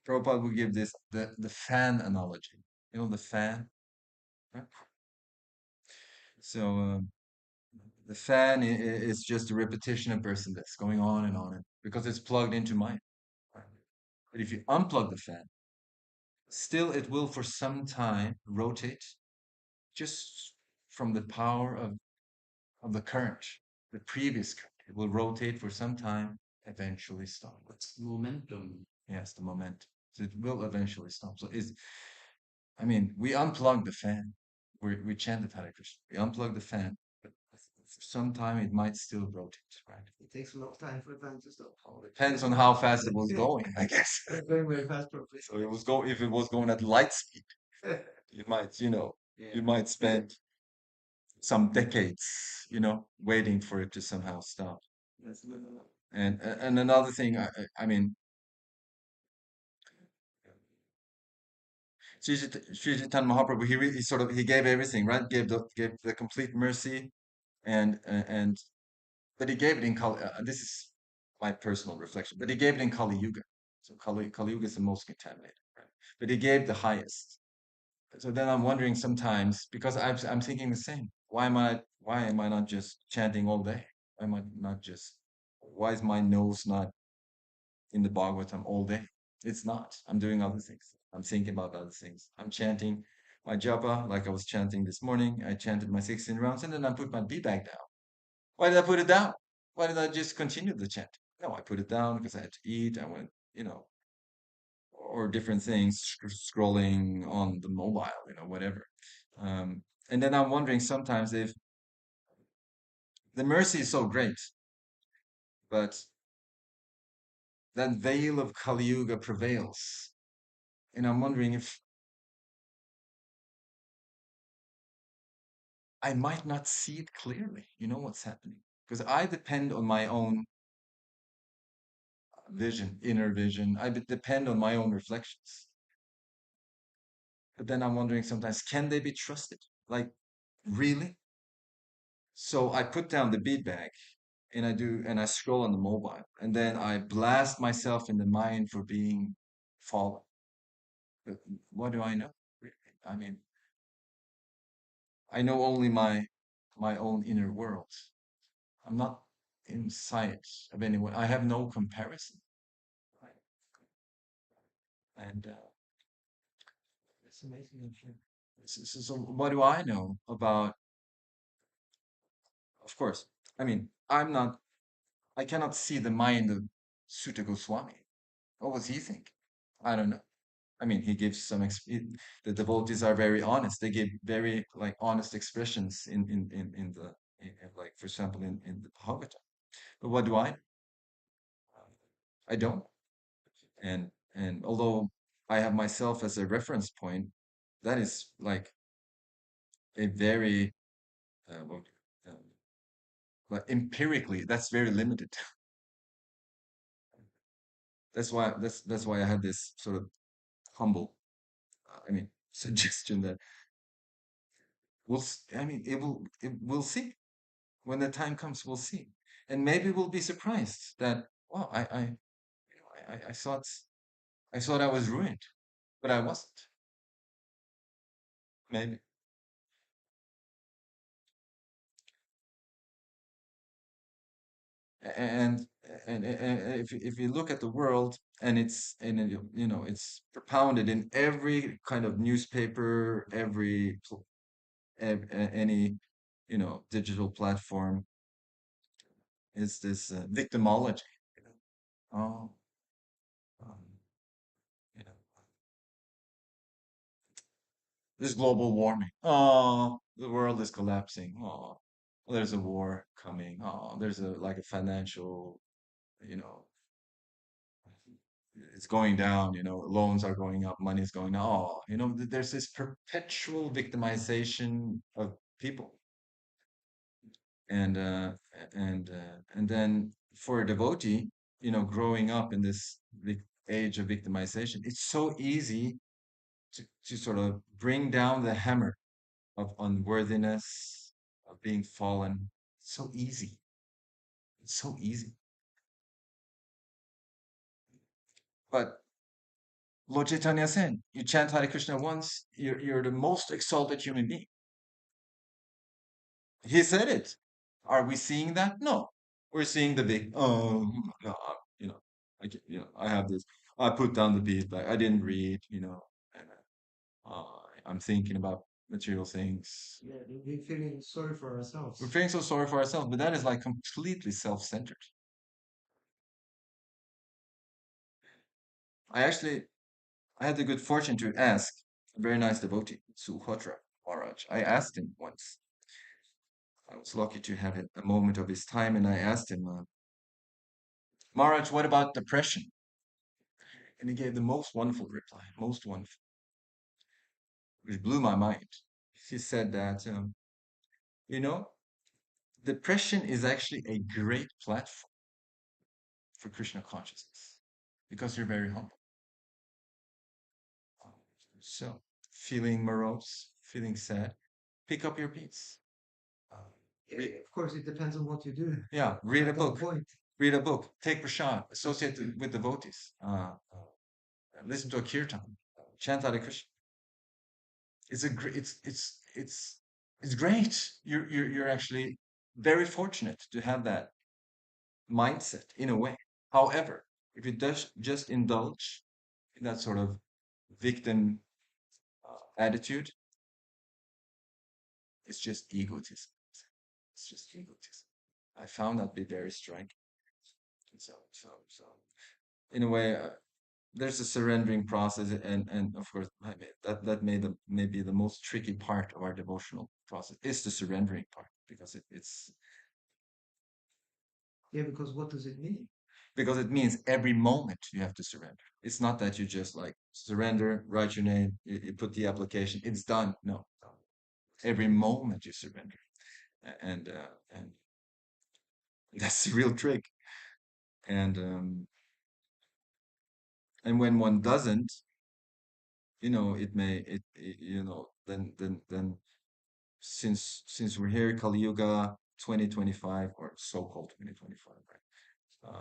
Prabhupada will give this, the fan analogy. The fan, right? So the fan is just a repetition of birth and death going on and because it's plugged into mind. Right? But if you unplug the fan, still it will for some time rotate just from the power of the current, the previous current. It will rotate for some time, eventually stop. What's momentum? Yes, the momentum. So it will eventually stop. So we unplug the fan. We chanted Hare Krishna. We unplug the fan, but for some time it might still rotate, right? It takes a long time for the fan to stop. Depends on how fast it was going, I guess. Going very fast, probably. So if it was going at light speed, you might, you might spend some decades, waiting for it to somehow stop. That's good. And another thing, I mean, Sri Chaitanya Mahaprabhu, he sort of he gave everything, right? Gave the complete mercy, and but he gave it in Kali. This is my personal reflection, but he gave it in Kali Yuga. So Kali Yuga is the most contaminated, right? But he gave the highest. So then I'm wondering sometimes, because I'm thinking the same. Why am I not just chanting all day? Why am I not just? Why is my nose not in the Bhagavatam all day? It's not. I'm doing other things. I'm thinking about other things. I'm chanting my japa like I was chanting this morning. I chanted my 16 rounds and then I put my bead bag down. Why did I put it down? Why did I just continue the chant? No, I put it down because I had to eat. I went, or different things, scrolling on the mobile, whatever. Um, and then I'm wondering sometimes if the mercy is so great, but that veil of Kali Yuga prevails. And I'm wondering if I might not see it clearly, what's happening. Because I depend on my own vision, inner vision. I depend on my own reflections. But then I'm wondering sometimes, can they be trusted? Like, really? So I put down the bead bag and I scroll on the mobile, and then I blast myself in the mind for being fallen. But what do I know? Really? I mean, I know only my own inner world. I'm not inside of anyone. I have no comparison. Right? And That's amazing, actually. so what do I know about? Of course, I mean, I cannot see the mind of Sutta Goswami. What was he thinking? I don't know. I mean, he gives the devotees are very honest. They give very like honest expressions in the like for example in the Bhagavatam. But what do I? I don't. And although I have myself as a reference point, that is like a very what, um, like empirically, that's very limited. That's why I had this sort of humble, I mean, suggestion that I mean, we'll see when the time comes. We'll see, and maybe we'll be surprised that wow, I thought I was ruined, but I wasn't. Maybe. and and if you look at the world and it's propounded in every kind of newspaper, any digital platform, is this victimology. you know oh um, you know this global warming, oh, the world is collapsing, oh, there's a war coming, oh, there's a financial, you know it's going down, loans are going up, money is going down. Oh, there's this perpetual victimization of people. And then for a devotee, growing up in this age of victimization, it's so easy to sort of bring down the hammer of unworthiness, of being fallen. So easy. It's so easy. But Lord Chaitanya said, you chant Hare Krishna once, you're the most exalted human being. He said it. Are we seeing that? No. We're seeing the big, oh, God, I have this. I put down the beat, like I didn't read, and I'm thinking about material things. Yeah, we're feeling sorry for We're ourselves. feeling so sorry for ourselves, but that is like completely self-centered. I had the good fortune to ask a very nice devotee, Suhotra Maharaj. I asked him once. I was lucky to have a moment of his time, and I asked him, Maharaj, what about depression? And he gave the most wonderful reply, most wonderful, which blew my mind. He said that You know, depression is actually a great platform for Krishna consciousness because you're very humble. So, feeling morose, feeling sad, pick up your piece. Of course, it depends on what you do. Yeah, read a At that book. point. Read a book. Take prasad. Associate with devotees. Listen to a kirtan. Chant Hare Krishna. It's a great. It's great. You're actually very fortunate to have that mindset in a way. However, if you just indulge in that sort of victim attitude, it's just egotism. It's just egotism. I found that to be very striking. So, in a way, there's a surrendering process, and of course, that may be the most tricky part of our devotional process is the surrendering part because it's Yeah, because what does it mean? because it means every moment you have to surrender. It's not that you just like surrender, write your name, you put the application, it's done. No, every moment you surrender, and that's the real trick. And and when one doesn't, then since we're here, Kali Yuga 2025 or so-called 2025, right?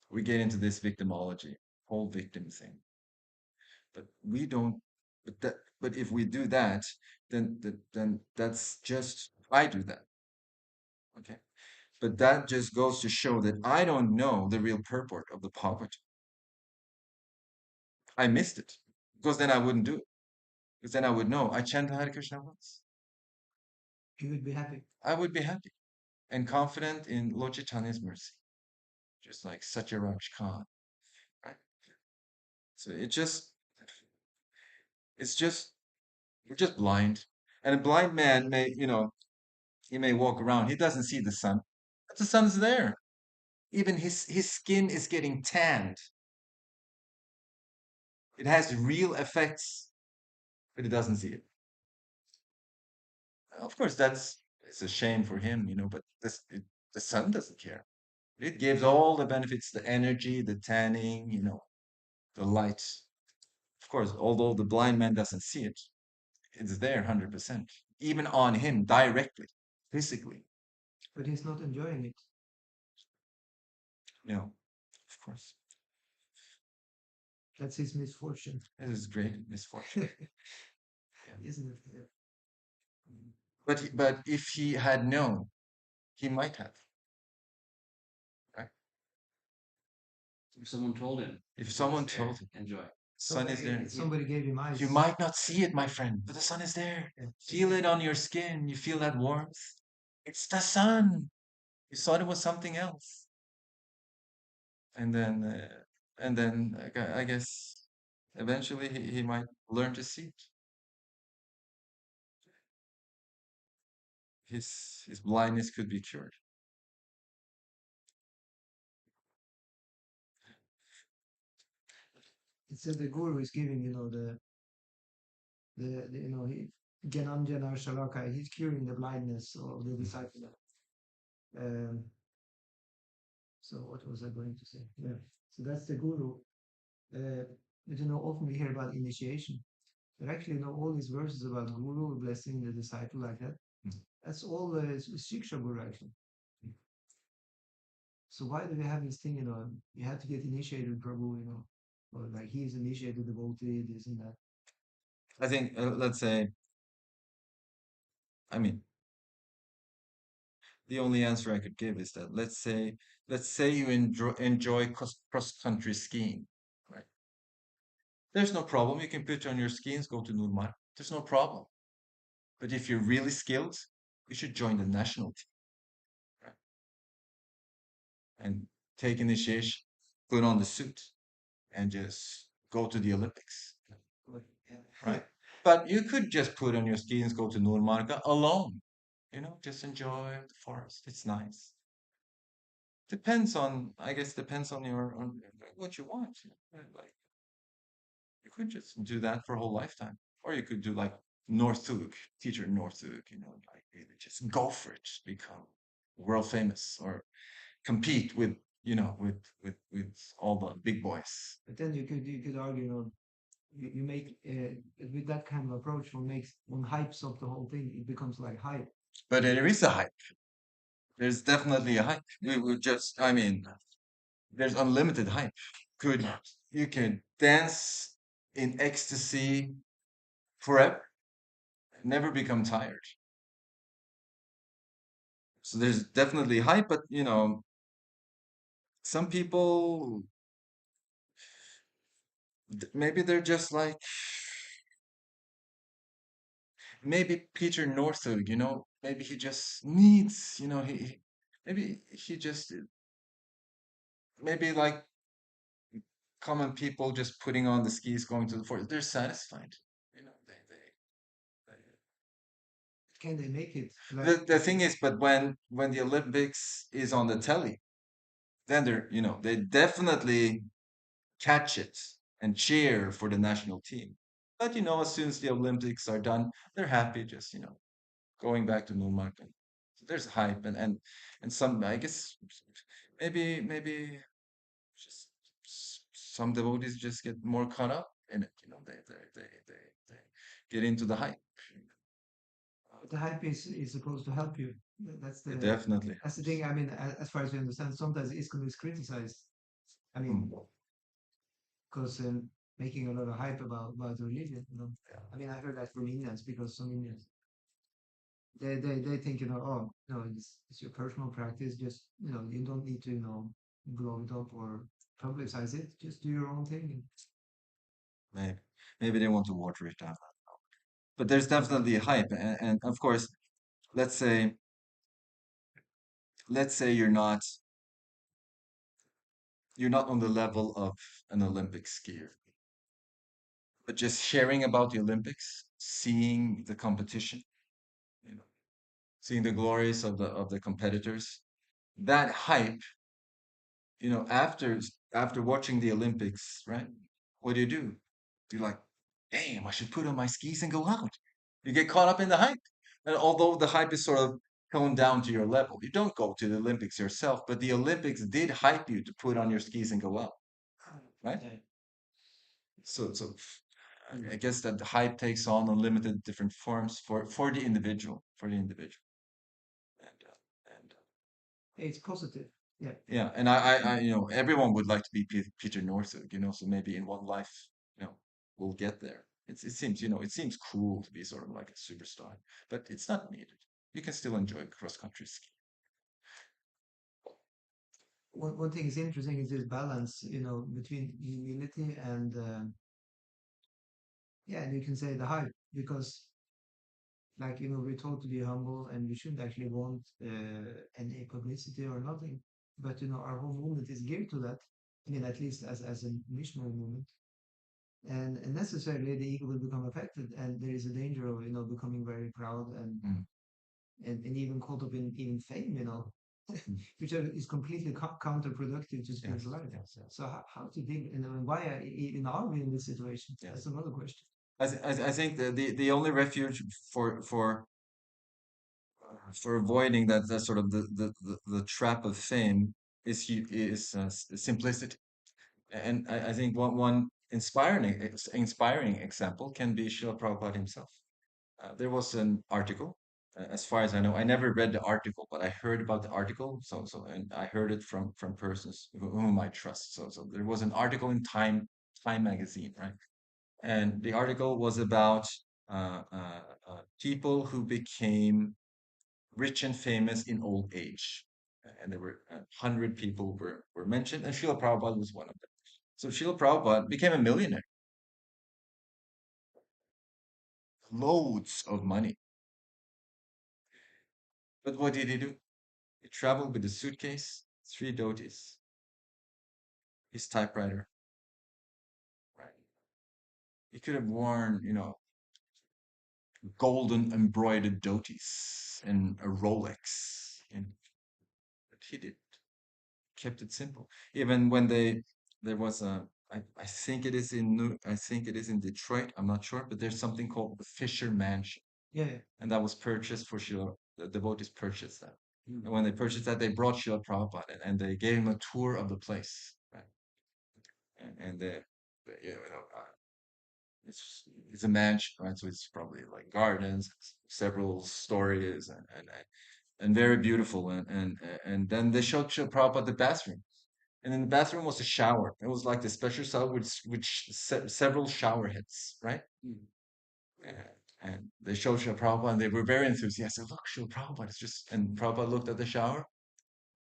We get into this victimology, whole victim thing. But we don't. But if we do that, then that's just I do that. Okay. But that just goes to show that I don't know the real purport of the Bhagavatam. I missed it because then I wouldn't do it. Because then I would know I chant Hare Krishna once. You would be happy. I would be happy and confident in Lord Chaitanya's mercy, just like Satyaraj Khan, right? So we're just blind, and a blind man may, he may walk around, he doesn't see the sun, but the sun's there. Even his skin is getting tanned. It has real effects, but he doesn't see it. Of course, it's a shame for him, but the sun doesn't care. It gives all the benefits, the energy, the tanning, the light. Of course, although the blind man doesn't see it, it's there 100%, even on him directly, physically. But he's not enjoying it. Of course. That's his misfortune. It is great misfortune. Isn't it? Yeah. But if he had known, he might have. Right? If someone told him. If someone told him, Enjoy. sun is there. Somebody gave him eyes. You might not see it, my friend, but the sun is there. Yeah. Feel it on your skin. You feel that warmth. It's the sun. You thought it was something else. And then I guess eventually he might learn to see it. His blindness could be cured. It said the guru is giving, he Gyananjana Shalaka, he's curing the blindness of the disciple. So what was I going to say? Yeah. So that's the guru. Often we hear about initiation. But actually, all these verses about guru blessing the disciple like that. That's all Shiksha Guru actually. So why do we have this thing, you have to get initiated Prabhu, or like he is initiated devotee, this and that. I think, let's say, I mean, the only answer I could give is that let's say you enjoy cross-country skiing, right? There's no problem. You can put on your skis, go to Nurmar. There's no problem. But if you're really skilled, you should join the national team, right? And take initiation, put on the suit, and just go to the Olympics, right? But you could just put on your skis, go to Nurmarka alone, just enjoy the forest. It's nice. I guess depends on on what you want. Like you could just do that for a whole lifetime, or you could do like Northug, teacher Northug, like they just go for it, become world famous, or compete with, with all the big boys. But then you could argue, you make with that kind of approach, one hypes up the whole thing. It becomes like hype. But there is a hype. There's definitely a hype. I mean, there's unlimited hype. You can dance in ecstasy forever, never become tired. So there's definitely hype, but some people, maybe they're just like, maybe Peter Northug, maybe he just needs, maybe he just, maybe like common people just putting on the skis, going to the forest, they're satisfied. Can they make it? The thing is, but when the Olympics is on the telly, then they definitely catch it and cheer for the national team. But as soon as the Olympics are done, they're happy just going back to Nurmak. And so there's hype, and some, I guess, maybe just some devotees just get more caught up in it. They get into the hype. The hype is supposed to help you. That's the Definitely. That's the thing. I mean, as far as we understand, sometimes Iskcon is criticized. I mean, because making a lot of hype about the religion. I mean, I heard that from Indians, because some Indians they think, oh no, it's your personal practice. Just you don't need to blow it up or publicize it. Just do your own thing. Maybe they want to water it down. But there's definitely a hype, and of course, let's say you're not on the level of an Olympic skier, but just sharing about the Olympics, seeing the competition, you know, seeing the glories of the competitors, that hype, after watching the Olympics, right? What do? You're like, damn, I should put on my skis and go out. You get caught up in the hype. And although the hype is sort of toned down to your level, you don't go to the Olympics yourself, but the Olympics did hype you to put on your skis and go out, right? Yeah. So I guess that the hype takes on unlimited different forms for the individual, and It's positive. Yeah. yeah, and I everyone would like to be Peter Northug, so maybe in one life, we'll get there. It seems cool to be sort of like a superstar, but it's not needed. You can still enjoy cross-country ski. One thing is interesting is this balance, between humility and yeah, and you can say the hype, because like we're told to be humble, and we shouldn't actually want any publicity or nothing. But our whole movement is geared to that. I mean, at least as a missionary movement, and necessarily the ego will become affected, and there is a danger of becoming very proud and Mm. and even caught up in even fame, which is completely counterproductive to Yes, spiritual life. yes, yes. So how to deal, and why are we in this situation? Yes. That's another question. I think the only refuge for avoiding that sort of the trap of fame is simplicity. And I think one inspiring example can be Srila Prabhupada himself. There was an article, as far as I know. I never read the article, but I heard about the article. And I heard it from persons whom I trust. So there was an article in Time magazine, right? And the article was about people who became rich and famous in old age. And there were 100 people were mentioned, and Srila Prabhupada was one of them. So Srila Prabhupada became a millionaire. Loads of money. But what did he do? He traveled with a suitcase, 3 dhotis, his typewriter. Right. He could have worn, golden embroidered dhotis and a Rolex. But he did. Kept it simple. Even when there was I think it is I think it is in Detroit. I'm not sure, but there's something called the Fisher Mansion, Yeah. and that was purchased for Srila. The devotees purchased that, Mm. and when they purchased that, they brought Srila Prabhupada, and they gave him a tour of the place, right? And you know, it's it's a mansion, right? So it's probably like gardens, several stories, and very beautiful. And then they showed Srila Prabhupada the bathroom. And in the bathroom was a shower. It was like the special shower with several shower heads, right? Mm. And they showed Srila Prabhupada, and they were very enthusiastic. Look, Srila Prabhupada is just. And Prabhupada looked at the shower,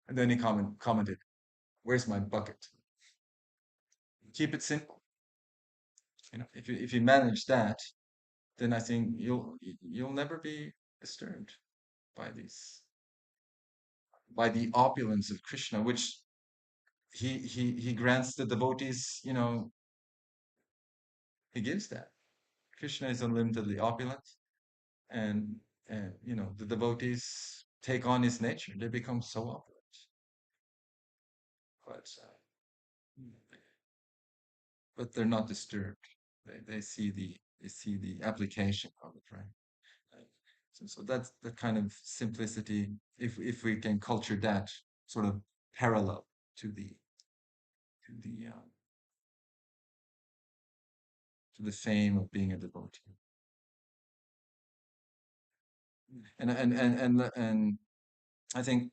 and then he commented, "Where's my bucket?" Keep it simple. You know, if you manage that, then I think you'll never be disturbed by the opulence of Krishna, which he grants the devotees. You know, he gives that. Krishna is unlimitedly opulent, and you know the devotees take on his nature. They become so opulent, but but they're not disturbed. They see the application of it, right? Right. So that's the kind of simplicity. If we can culture that sort of parallel to the fame of being a devotee, and I think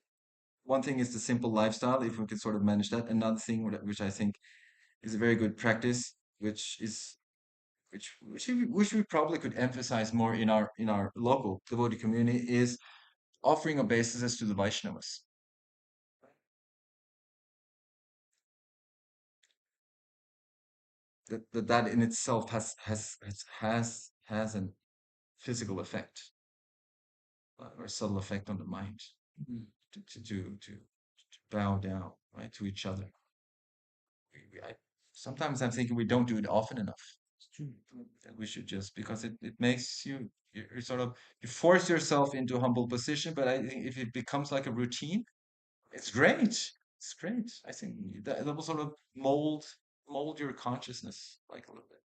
one thing is the simple lifestyle. If we could sort of manage that, another thing which I think is a very good practice, which we probably could emphasize more in our local devotee community, is offering obeisances to the Vaishnavas. That in itself has a physical effect, or a subtle effect on the mind, Mm. to bow down, right, to each other. Sometimes I'm thinking we don't do it often enough. It's true. That we should just, because it makes you sort of, you force yourself into a humble position, but I think if it becomes like a routine, it's great. It's great. I think that will sort of mold your consciousness like a little bit,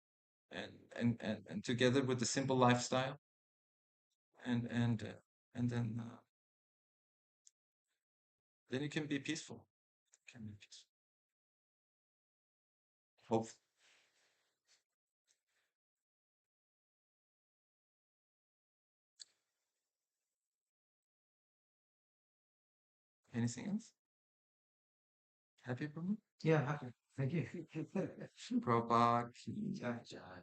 and together with the simple lifestyle, and and uh, and then you can be peaceful. Can be peaceful. Hope. Anything else? Happy, Brahma? Yeah. Happy. Thank you. Prabhupada. Jai.